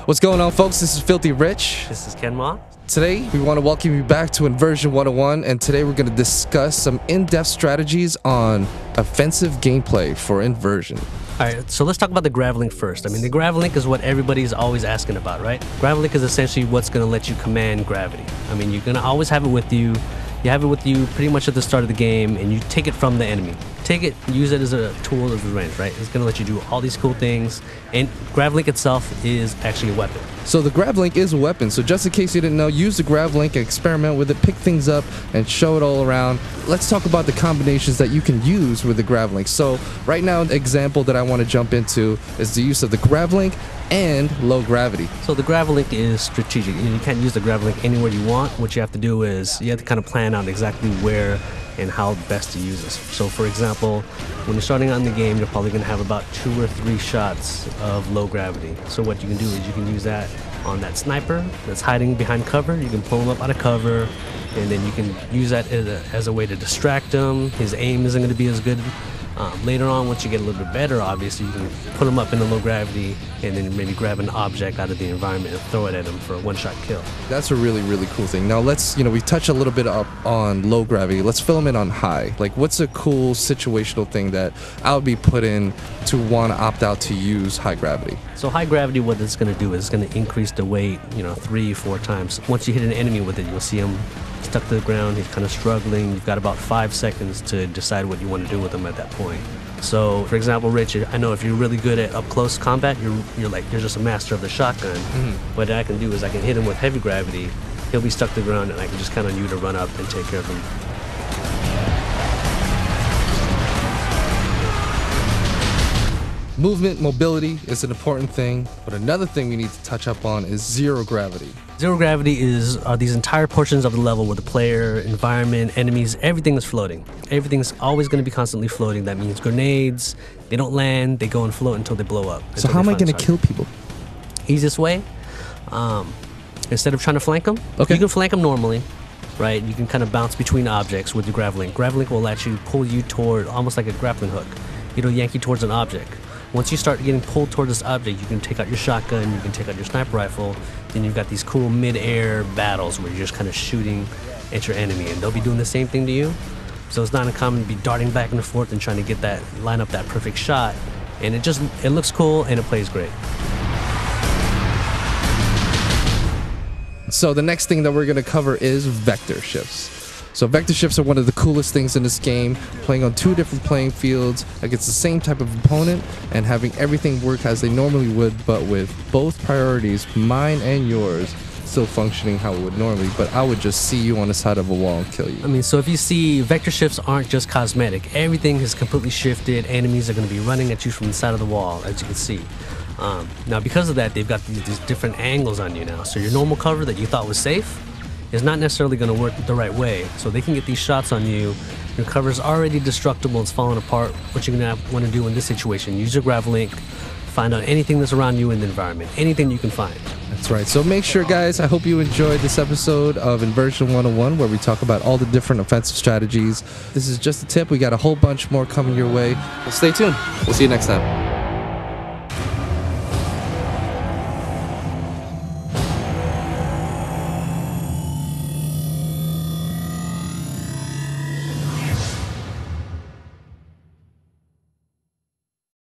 What's going on, folks? This is Filthy Rich. This is Ken Ma. Today, we want to welcome you back to Inversion 101, and today we're going to discuss some in-depth strategies on offensive gameplay for Inversion. All right, so let's talk about the Gravlink first. I mean, the Gravlink is what everybody's always asking about, right? Gravlink is essentially what's going to let you command gravity. I mean, you're going to always have it with you. You have it with you pretty much at the start of the game, and you take it from the enemy. Take it, use it as a tool of revenge, right? It's going to let you do all these cool things, and Gravlink itself is actually a weapon. So the Gravlink is a weapon, so just in case you didn't know, use the Gravlink, experiment with it, pick things up, and show it all around. Let's talk about the combinations that you can use with the Gravlink. So right now, the example that I want to jump into is the use of the Gravlink and low gravity. So the Gravlink is strategic. You can't use the Gravlink anywhere you want. What you have to do is you have to kind of plan out exactly where and how best to use this. So for example, when you're starting out in the game, you're probably going to have about 2 or 3 shots of low gravity. So what you can do is you can use that on that sniper that's hiding behind cover. You can pull him up out of cover, and then you can use that as a way to distract him. His aim isn't going to be as good. Later on, once you get a little bit better, obviously, you can put him up in the low gravity and then maybe grab an object out of the environment and throw it at him for a one-shot kill. That's a really, really cool thing. Now let's, we touched a little bit up on low gravity. Let's fill them in on high. Like, what's a cool situational thing that I would be put in to want to opt out to use high gravity? So high gravity, what it's going to do is it's going to increase the weight, 3-4 times. Once you hit an enemy with it, you'll see him stuck to the ground. He's kind of struggling. You've got about 5 seconds to decide what you want to do with him at that point. So, for example, Rich, I know if you're really good at up-close combat, you're just a master of the shotgun. What I can do is I can hit him with heavy gravity. He'll be stuck to the ground, and I can just count on you to run up and take care of him. Movement, mobility is an important thing, but another thing we need to touch up on is zero gravity. Zero gravity are these entire portions of the level where the player, environment, enemies, everything is floating. Everything's always going to be constantly floating. That means grenades, they don't land, they go and float until they blow up. So how am I going to kill people? Easiest way, instead of trying to flank them, you can flank them normally. Right, you can kind of bounce between objects with your Gravlink. Gravlink will actually pull you toward, almost like a grappling hook. It'll yank you towards an object. Once you start getting pulled toward this object, you can take out your shotgun, you can take out your sniper rifle, then you've got these cool mid-air battles where you're just kind of shooting at your enemy, and they'll be doing the same thing to you. So it's not uncommon to be darting back and forth and trying to get that, line up that perfect shot, and it looks cool and it plays great. So the next thing that we're going to cover is vector shifts. So vector shifts are one of the coolest things in this game, playing on 2 different playing fields against the same type of opponent and having everything work as they normally would, but with both priorities, mine and yours, still functioning how it would normally, but I would just see you on the side of a wall and kill you. I mean, so if you see, vector shifts aren't just cosmetic. Everything has completely shifted. Enemies are going to be running at you from the side of the wall, as you can see. Now, because of that, they've got these different angles on you now. So your normal cover that you thought was safe is not necessarily going to work the right way. So they can get these shots on you. Your cover's already destructible. It's falling apart. What you're going to want to do in this situation, use your Gravlink, find out anything that's around you in the environment, anything you can find. That's right. So make sure, guys, I hope you enjoyed this episode of Inversion 101, where we talk about all the different offensive strategies. This is just a tip. We got a whole bunch more coming your way. Well, stay tuned. We'll see you next time.